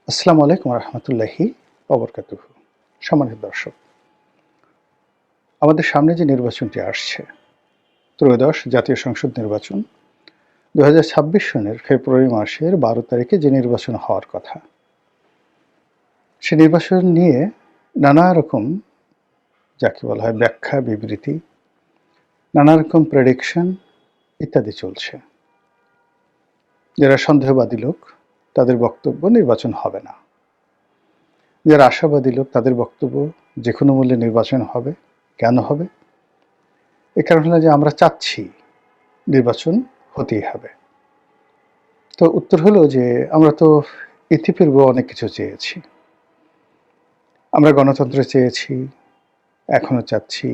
আসসালামু আলাইকুম রহমতুল্লাহি ওবরকাতুহু। সম্মানিত দর্শক, আমাদের সামনে যে নির্বাচনটি আসছে, ত্রয়োদশ জাতীয় সংসদ নির্বাচন ২০২৬ সনের ফেব্রুয়ারি মাসের ১২ তারিখে যে নির্বাচন হওয়ার কথা, সে নির্বাচন নিয়ে নানা রকম যাকে বলা হয় ব্যাখ্যা, বিবৃতি, নানা রকম প্রেডিকশন ইত্যাদি চলছে। যারা সন্দেহবাদী লোক তাদের বক্তব্য নির্বাচন হবে না, যারা আশাবাদী লোক তাদের বক্তব্য যে কোনো মূল্যে নির্বাচন হবে। কেন হবে? এ কারণ হলো যে আমরা চাচ্ছি নির্বাচন হতেই হবে। তো উত্তর হলো যে আমরা তো ইতিপূর্বে অনেক কিছু চেয়েছি। আমরা গণতন্ত্র চেয়েছি, এখনো চাচ্ছি।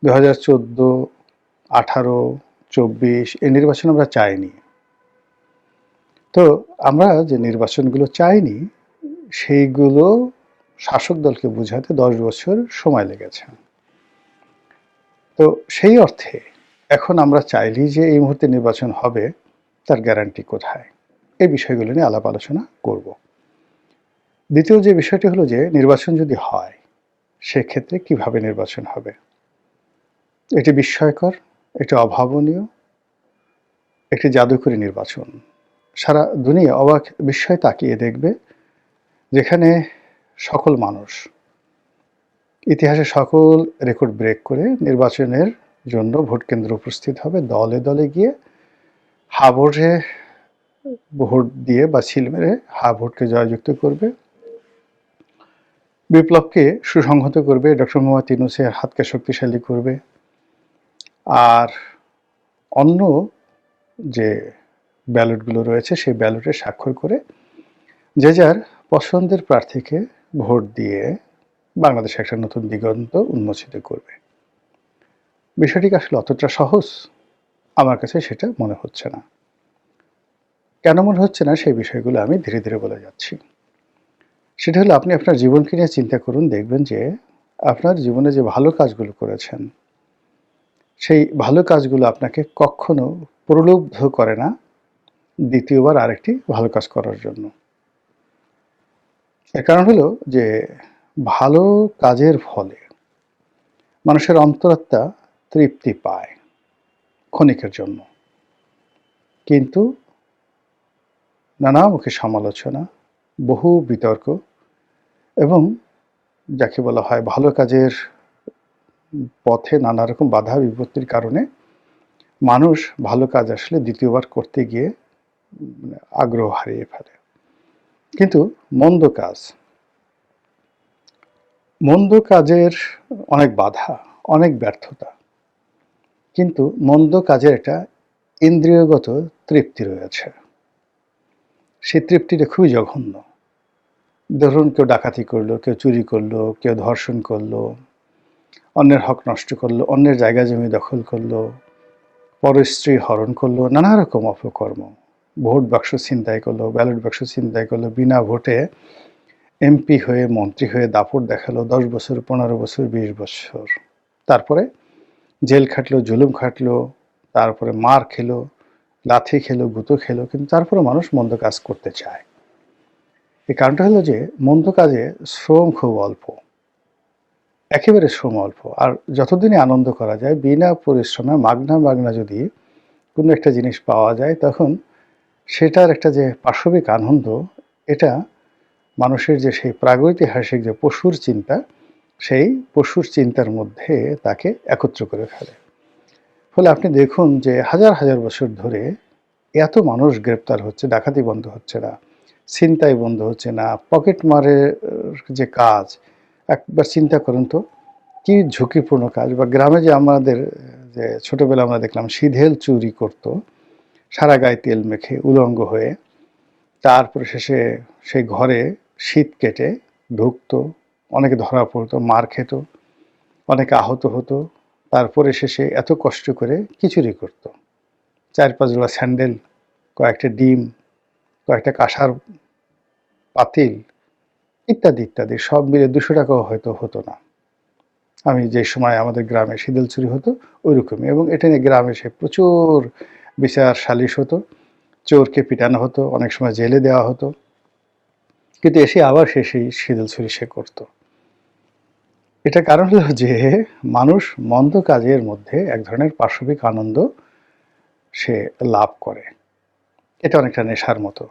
২০১৪, ১৮, ২৪ এই নির্বাচন আমরা চাইনি। তো আমরা যে নির্বাচনগুলো চাইনি সেইগুলো শাসক দলকে বোঝাতে ১০ বছর সময় লেগেছে। তো সেই অর্থে এখন আমরা চাইলেই যে এই মুহূর্তে নির্বাচন হবে তার গ্যারান্টি কোথায়? এই বিষয়গুলো নিয়ে আলাপ আলোচনা করব। দ্বিতীয় যে বিষয়টি হলো যে নির্বাচন যদি হয় সেক্ষেত্রে কিভাবে নির্বাচন হবে? এটি বিস্ময়কর, এটি অভাবনীয়, একটি জাদুকরী নির্বাচন। সারা দুনিয়া অবাক বিস্ময়ে তাকিয়ে দেখবে, যেখানে সকল মানুষ ইতিহাসে সকল রেকর্ড ব্রেক করে নির্বাচনের জন্য ভোট কেন্দ্রে উপস্থিত হবে, দলে দলে গিয়ে হা ভোটে ভোট দিয়ে বা সিল মেরে হা ভোটকে জয়যুক্ত করবে, বিপ্লবকে সুসংহত করবে, ডক্টর মোহাম্মদ ইউনূসের হাতকে শক্তিশালী করবে। আর অন্য যে ব্যালটগুলো রয়েছে সেই ব্যালটে স্বাক্ষর করে যে যার পছন্দের প্রার্থীকে ভোট দিয়ে বাংলাদেশে একটা নতুন দিগন্ত উন্মোচিত করবে। বিষয়টি আসলে অতটা সহজ আমার কাছে সেটা মনে হচ্ছে না। কেন মনে হচ্ছে না সেই বিষয়গুলো আমি ধীরে ধীরে বলে যাচ্ছি। সেটা হলো আপনি আপনার জীবনকে নিয়ে চিন্তা করুন, দেখবেন যে আপনার জীবনে যে ভালো কাজগুলো করেছেন সেই ভালো কাজগুলো আপনাকে কখনো প্রলুব্ধ করে না দ্বিতীয়বার আরেকটি ভালো কাজ করার জন্য। এর কারণ হলো যে ভালো কাজের ফলে মানুষের অন্তরাত্মা তৃপ্তি পায় ক্ষণিকের জন্য, কিন্তু নানামুখী সমালোচনা, বহু বিতর্ক এবং যাকে বলা হয় ভালো কাজের পথে নানা রকম বাধা বিপত্তির কারণে মানুষ ভালো কাজ আসলে দ্বিতীয়বার করতে গিয়ে আগ্রহ হারিয়ে ফেলে। কিন্তু মন্দ কাজের অনেক বাধা, অনেক ব্যর্থতা, কিন্তু মন্দ কাজের একটা ইন্দ্রিয়গত তৃপ্তি রয়েছে। সেই তৃপ্তিটা খুবই জঘন্য। ধরুন কেউ ডাকাতি করলো, কেউ চুরি করলো, কেউ ধর্ষণ করলো, অন্যের হক নষ্ট করলো, অন্যের জায়গা জমি দখল করলো, পরস্ত্রী হরণ করলো, নানা রকম অপকর্ম, ভোট বাক্স ছিনতাই করলো, ব্যালট বাক্স ছিনতাই করলো, বিনা ভোটে এমপি হয়ে মন্ত্রী হয়ে দাপট দেখালো ১০ বছর, ১৫ বছর, ২০ বছর, তারপরে জেল খাটলো, জুলুম খাটলো, তারপরে মার খেলো, লাথি খেলো, গুঁতো খেলো, কিন্তু তারপরে মানুষ মন্দ কাজ করতে চায়। এই কারণটা হলো যে মন্দ কাজে শ্রম খুব অল্প, একেবারে শ্রম অল্প। আর যতদিনই আনন্দ করা যায় বিনা পরিশ্রমে মাগনা যদি কোনো একটা জিনিস পাওয়া যায়, তখন সেটার একটা যে পাশবিক আনন্দ, এটা মানুষের যে সেই প্রাগৈতিহাসিক যে পশুর চিন্তা, সেই পশুর চিন্তার মধ্যে তাকে একত্র করে ফেলে। ফলে আপনি দেখুন যে হাজার হাজার বছর ধরে এত মানুষ গ্রেপ্তার হচ্ছে, ডাকাতি বন্ধ হচ্ছে না, ছিনতাই বন্ধ হচ্ছে না, পকেট মারের যে কাজ, একবার চিন্তা করুন তো কি ঝুঁকিপূর্ণ কাজ। বা গ্রামে যে আমাদের যে ছোটবেলা আমরা দেখলাম সিধেল চুরি করত, সারা গায়ে তেল মেখে উলঙ্গ হয়ে, তারপরে শেষে সেই ঘরে শীত কেটে ঢুকতো, অনেকে ধরা পড়তো, মার খেত, অনেকে আহত হতো, তারপরে শেষে এত কষ্ট করে কি চুরি করতো? ৪-৫ জোড়া স্যান্ডেল, কয়েকটা ডিম, কয়েকটা কাঁসার পাতিল ইত্যাদি ইত্যাদি, সব মিলে ২০০ টাকাও হয়তো হতো না। আমি যে সময় আমাদের গ্রামে শীতল চুরি হতো ওইরকমই, এবং এটা নিয়ে গ্রামে সে প্রচুর বিচার সালিশ হতো, চোরকে পিটানো হতো, অনেক সময় জেলে দেওয়া হতো। কিন্তু এসে আবার সেই সিঁদুল ছুরি সে করত। এটা কারণ হলো যে মানুষ মন্দ কাজের মধ্যে এক ধরনের পাশবিক আনন্দ সে লাভ করে। এটা অনেকটা নেশার মতো।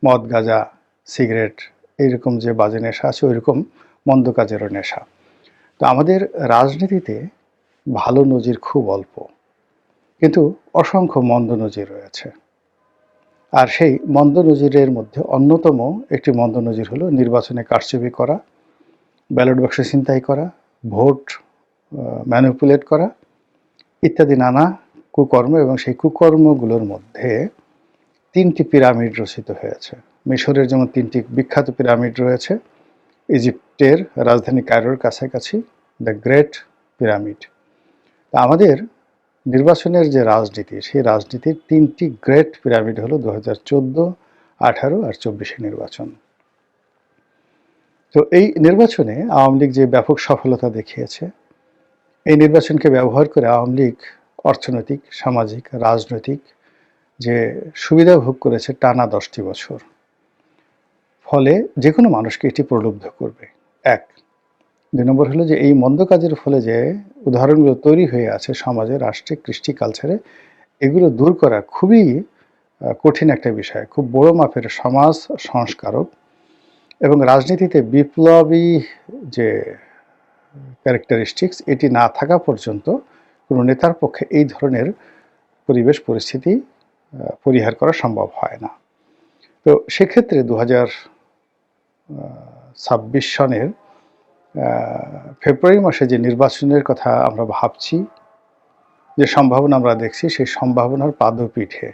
মদ, গাঁজা, সিগারেট এইরকম যে বাজে নেশা আছে ওইরকম মন্দ কাজেরও নেশা। তো আমাদের রাজনীতিতে ভালো নজির খুব অল্প, কিন্তু অসংখ্য মন্দ নজির রয়েছে। আর সেই মন্দ নজিরের মধ্যে অন্যতম একটি মন্দ নজির হলো নির্বাচনে কারচুপি করা, ব্যালট বাক্স ছিনতাই করা, ভোট ম্যানিপুলেট করা ইত্যাদি নানা কুকর্ম। এবং সেই কুকর্মগুলোর মধ্যে 3টি পিরামিড রচিত হয়েছে। মিশরের যেমন 3টি বিখ্যাত পিরামিড রয়েছে, ইজিপ্টের রাজধানী কায়রোর কাছাকাছি দ্য গ্রেট পিরামিড। আমাদের নির্বাচনের যে রাজনীতি, সেই রাজনীতির 3টি গ্রেট পিরামিড হলো 2014, 18 আর 24 নির্বাচন। তো এই নির্বাচনে আওয়ামী লীগ যে ব্যাপক সফলতা দেখিয়েছে, এই নির্বাচনকে ব্যবহার করে আওয়ামী লীগ অর্থনৈতিক, সামাজিক, রাজনৈতিক যে সুবিধা ভোগ করেছে টানা 10টি বছর। ফলে যে কোনো মানুষকে এটি প্রলুব্ধ করবে। 1। 2 নম্বর হলো যে এই মন্দ কাজের ফলে যে উদাহরণগুলো তৈরি হয়ে আছে সমাজে, রাষ্ট্রে, কৃষ্টি, কালচারে, এগুলো দূর করা খুবই কঠিন একটা বিষয়, খুব বড় মাপের সমাজ সংস্কারক এবং রাজনীতিতে বিপ্লবী যে ক্যারেক্টারিস্টিক্স এটি না থাকা পর্যন্ত কোনো নেতার পক্ষে এই ধরনের পরিবেশ পরিস্থিতি পরিহার করা সম্ভব হয় না। তো সেক্ষেত্রে 2026 সনের ফেব্রুয়ারি মাসে যে নির্বাচনের কথা আমরা ভাবছি, যে সম্ভাবনা আমরা দেখছি, সেই সম্ভাবনার পাদপীঠে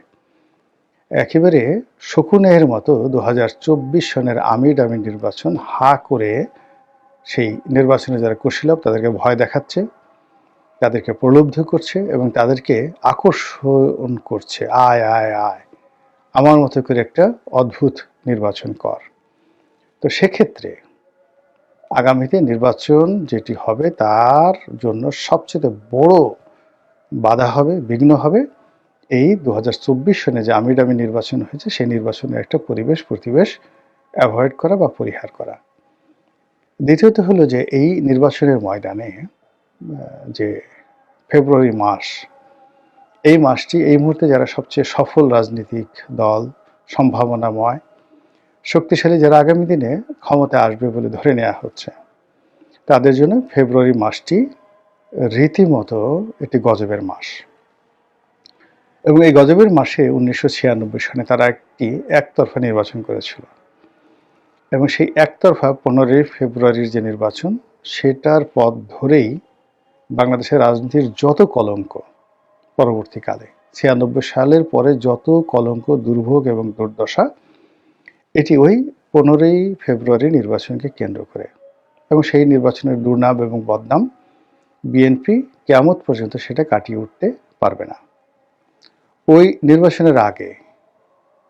একেবারে শকুনের মতো 2024 সনের আমিডামি নির্বাচন হা করে সেই নির্বাচনে যারা কুশীলব তাদেরকে ভয় দেখাচ্ছে, তাদেরকে প্রলুব্ধ করছে এবং তাদেরকে আকর্ষণ করছে, আয় আয় আয় আমার মতো করে একটা অদ্ভুত নির্বাচন কর। তো সেক্ষেত্রে আগামীতে নির্বাচন যেটি হবে তার জন্য সবচেয়ে বড় বাধা হবে, বিঘ্ন হবে এই 2024 সনে যে আমিডামি নির্বাচন হয়েছে সেই নির্বাচনের একটা প্রতিবেশ অ্যাভয়েড করা বা পরিহার করা। দ্বিতীয়ত হলো যে এই নির্বাচনের ময়দানে যে ফেব্রুয়ারি মাস, এই মাসটি এই মুহূর্তে যারা সবচেয়ে সফল রাজনৈতিক দল, সম্ভাবনাময়, শক্তিশালী, যারা আগামী দিনে ক্ষমতায় আসবে বলে ধরে নেওয়া হচ্ছে, তাদের জন্য ফেব্রুয়ারি মাসটি রীতিমতো একটি গজবের মাস। এবং এই গজবের মাসে 1996 সনে তারা একতরফা নির্বাচন করেছিল এবং সেই একতরফা 15 ফেব্রুয়ারির যে নির্বাচন, সেটার পথ ধরেই বাংলাদেশের রাজনীতির যত কলঙ্ক পরবর্তীকালে 96 সালের পরে যত কলঙ্ক, দুর্ভোগ এবং দুর্দশা, এটি ওই 15 ফেব্রুয়ারি নির্বাচনকে কেন্দ্র করে। এবং সেই নির্বাচনের দুর্নাম এবং বদনাম বিএনপি কিয়ামত পর্যন্ত সেটা কাটিয়ে উঠতে পারবে না। ওই নির্বাচনের আগে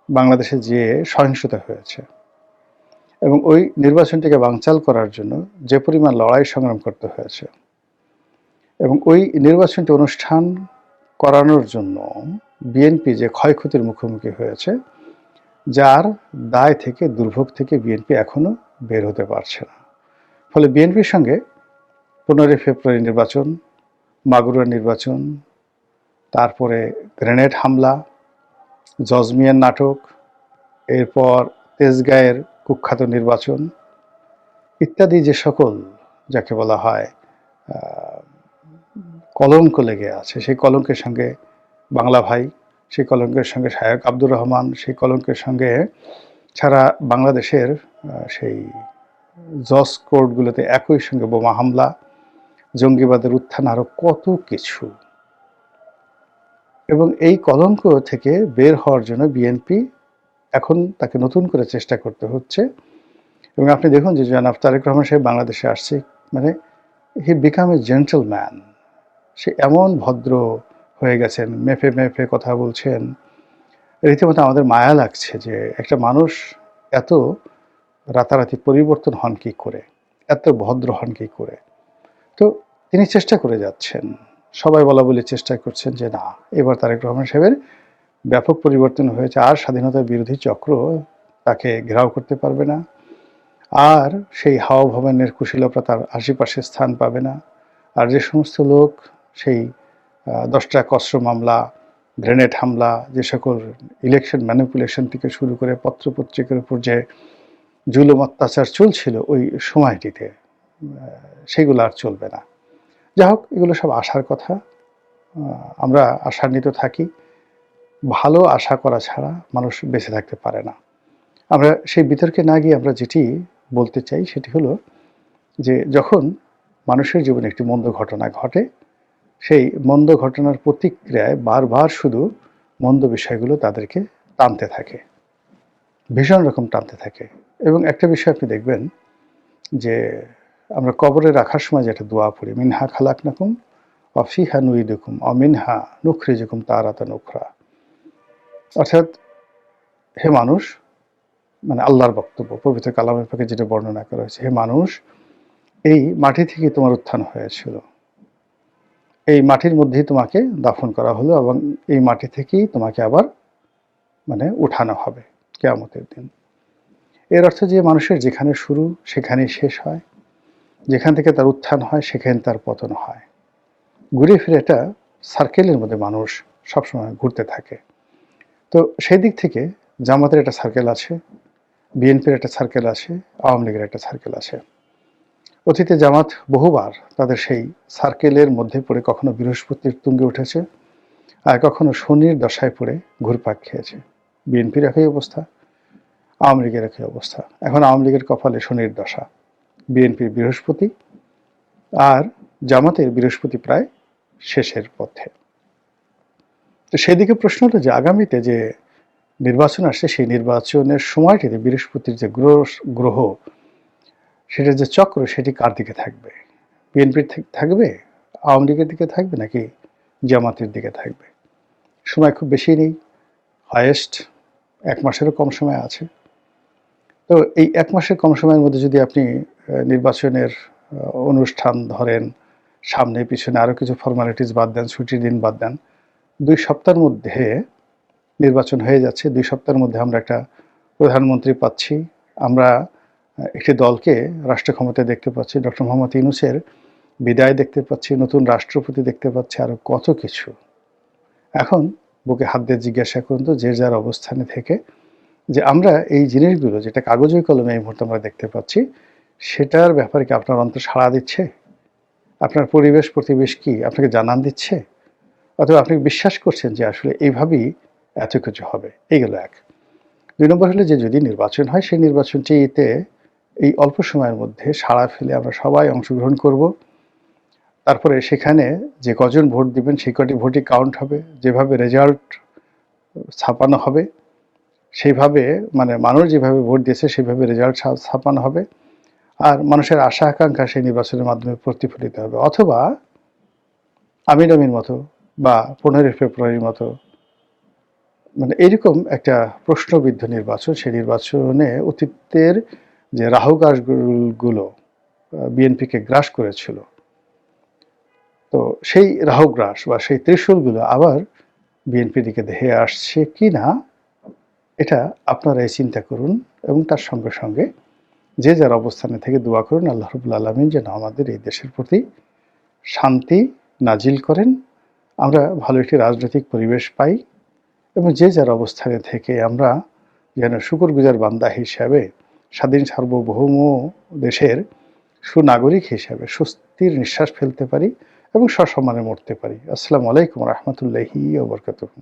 বাংলাদেশে যে সহিংসতা হয়েছে এবং ওই নির্বাচনটিকে বানচাল করার জন্য যে পরিমাণ লড়াই সংগ্রাম করতে হয়েছে এবং ওই নির্বাচনটি অনুষ্ঠান করানোর জন্য বিএনপি যে ক্ষয়ক্ষতির মুখোমুখি হয়েছে, যার দায় থেকে, দুর্ভোগ থেকে বিএনপি এখনো বের হতে পারছে না। ফলে বিএনপির সঙ্গে 15 ফেব্রুয়ারি নির্বাচন, মাগুরা নির্বাচন, তারপরে গ্রেনেড হামলা, জজমিয়ার নাটক, এরপর তেজগাঁয়ের কুখ্যাত নির্বাচন ইত্যাদি যে সকল যাকে বলা হয় কলঙ্ক লেগে আছে, সেই কলঙ্কের সঙ্গে বাংলা ভাই, সেই কলঙ্কের সঙ্গে শায়ক আব্দুর রহমান, সেই কলঙ্কের সঙ্গে সারা বাংলাদেশের সেই জজ কোর্টগুলোতে একই সঙ্গে বোমা হামলা, জঙ্গিবাদের উত্থান, আরও কত কিছু। এবং এই কলঙ্ক থেকে বের হওয়ার জন্য বিএনপি এখন তাকে নতুন করে চেষ্টা করতে হচ্ছে। এবং আপনি দেখুন যে জনাব তারেক রহমান সাহেব বাংলাদেশে আসছে, মানে হি বিকাম এ জেন্টলম্যান। সে এমন ভদ্র হয়ে গেছেন, মেপে মেপে কথা বলছেন, রীতিমতো আমাদের মায়া লাগছে যে একটা মানুষ এত রাতারাতি পরিবর্তন হন কী করে, এত ভদ্র হন কী করে। তো তিনি চেষ্টা করে যাচ্ছেন, সবাই বলা বলি চেষ্টা করছেন যে না, এবার তারেক রহমান সাহেবের ব্যাপক পরিবর্তন হয়েছে, আর স্বাধীনতা বিরোধী চক্র তাকে ঘেরাও করতে পারবে না, আর সেই হাওয়া ভবনের কুশীলতা তার আশেপাশে স্থান পাবে না। আর যে সমস্ত লোক সেই 10টা কসরো মামলা, গ্রেনেড হামলা, যে সকল ইলেকশন ম্যানিপুলেশন থেকে শুরু করে পত্রপত্রিকার উপর যে জুলুম অত্যাচার চলছিল ওই সময়টিতে, সেগুলো আর চলবে না। যাই হোক, এগুলো সব আশার কথা। আমরা আশান্বিত থাকি। ভালো আশা করা ছাড়া মানুষ বেঁচে থাকতে পারে না। আমরা সেই বিতর্কে না গিয়ে আমরা যেটি বলতে চাই সেটি হলো যে যখন মানুষের জীবনে একটি মন্দ ঘটনা ঘটে, সেই মন্দ ঘটনার প্রতিক্রিয়ায় বারবার শুধু মন্দ বিষয়গুলো তাদেরকে টানতে থাকে, ভীষণ রকম টানতে থাকে। এবং একটা বিষয় আপনি দেখবেন যে আমরা কবরে রাখার সময় যেটা দোয়া পড়ি, মিনহা খালাকনাকুম ওয়া ফিহা নুইদুকুম ওয়া মিনহা নুখরিজুকুম তারাতান উখরা। অর্থাৎ হে মানুষ, মানে আল্লাহর বক্তব্য পবিত্র কালামের পাকে যেটা বর্ণনা করা হয়েছে, হে মানুষ, এই মাটি থেকে তোমার উত্থান হয়েছিল, এই মাটির মধ্যেই তোমাকে দাফন করা হলো এবং এই মাটি থেকেই তোমাকে আবার মানে উঠানো হবে কিয়ামতের দিন। এর অর্থ যে মানুষের যেখানে শুরু সেখানেই শেষ হয়, যেখান থেকে তার উত্থান হয় সেখানে তার পতন হয়। ঘুরে ফিরে একটা সার্কেলের মধ্যে মানুষ সবসময় ঘুরতে থাকে। তো সেই দিক থেকে জামাতের একটা সার্কেল আছে, বিএনপির একটা সার্কেল আছে, আওয়ামী লীগের একটা সার্কেল আছে। অতীতে জামাত বহুবার তাদের সেই সার্কেলের মধ্যে পড়ে কখনো বৃহস্পতির তুঙ্গে উঠেছে, আর কখনো শনির দশায় পড়ে ঘুরপাক খেয়েছে। বিএনপির একই অবস্থা, আওয়ামী লীগের একই অবস্থা। এখন আওয়ামী লীগের কপালে শনির দশা, বিএনপির বৃহস্পতি, আর জামাতের বৃহস্পতি প্রায় শেষের পথে। তো সেদিকে প্রশ্ন হলো যে আগামীতে যে নির্বাচন আসছে, সেই নির্বাচনের সময়টিতে বৃহস্পতির যে গ্রহ সেটার যে চক্র, সেটি কার দিকে থাকবে? বিএনপির থাকবে, আওয়ামী লীগের দিকে থাকবে, নাকি জামাতের দিকে থাকবে? সময় খুব বেশি নেই, হায়েস্ট 1 মাসেরও কম সময় আছে। তো এই 1 মাসের কম সময়ের মধ্যে যদি আপনি নির্বাচনের অনুষ্ঠান ধরেন, সামনে পিছনে আরও কিছু ফর্মালিটিস বাদ দেন, ছুটির দিন বাদ দেন, 2 সপ্তাহের মধ্যে নির্বাচন হয়ে যাচ্ছে। 2 সপ্তাহের মধ্যে আমরা একটা প্রধানমন্ত্রী পাচ্ছি, আমরা একটি দলকে রাষ্ট্র ক্ষমতায় দেখতে পাচ্ছি, ডক্টর মোহাম্মদ ইউনূসের বিদায় দেখতে পাচ্ছি, নতুন রাষ্ট্রপতি দেখতে পাচ্ছি, আরও কত কিছু। এখন বুকে হাত দিয়ে জিজ্ঞাসা করুন তো যে যার অবস্থানে থেকে, যে আমরা এই জিনিসগুলো যেটা কাগজে কলমে এই মুহূর্তে আমরা দেখতে পাচ্ছি, সেটার ব্যাপারে কি আপনার অন্তর সাড়া দিচ্ছে? আপনার পরিবেশ প্রতিবেশ কি আপনাকে জানান দিচ্ছে? অথবা আপনি বিশ্বাস করছেন যে আসলে এইভাবেই এত কিছু হবে? এইগুলো এক। 2 নম্বর হলো যে যদি নির্বাচন হয়, সেই নির্বাচনটিতে এই অল্প সময়ের মধ্যে সাড়া ফেলে আমরা সবাই অংশগ্রহণ করব। তারপরে সেখানে যে কজন ভোট দিবেন সেই কটি ভোটই কাউন্ট হবে, যেভাবে রেজাল্ট ছাপানো হবে সেইভাবে, মানে মানুষ যেভাবে ভোট দিয়েছে সেভাবে রেজাল্ট ছাপানো হবে, আর মানুষের আশা আকাঙ্ক্ষা সেই নির্বাচনের মাধ্যমে প্রতিফলিত হবে। অথবা আমির আমির মতো বা 15 ফেব্রুয়ারির মতো, মানে এরকম একটা প্রশ্নবিদ্ধ নির্বাচন, সেই নির্বাচনে অতীতের যে রাহুগ্রাসগুলো বিএনপিকে গ্রাস করেছিল, তো সেই রাহুগ্রাস বা সেই ত্রিশূলগুলো আবার বিএনপির দিকে ধেয়ে আসছে কি না, এটা আপনারাই চিন্তা করুন। এবং তার সঙ্গে সঙ্গে যে যার অবস্থানে থেকে দোয়া করুন আল্লাহ রাব্বুল আলামিন যেন আমাদের এই দেশের প্রতি শান্তি নাজিল করেন, আমরা ভালো একটি রাজনৈতিক পরিবেশ পাই, এবং যে যার অবস্থানে থেকে আমরা যেন শুকরগুজার বান্দা হিসাবে স্বাধীন সার্বভৌম দেশের সুনাগরিক হিসাবে স্বস্তির নিঃশ্বাস ফেলতে পারি এবং সসম্মানে মরতে পারি। আসসালামু আলাইকুম ওয়া রাহমাতুল্লাহি ওয়া বারাকাতুহু।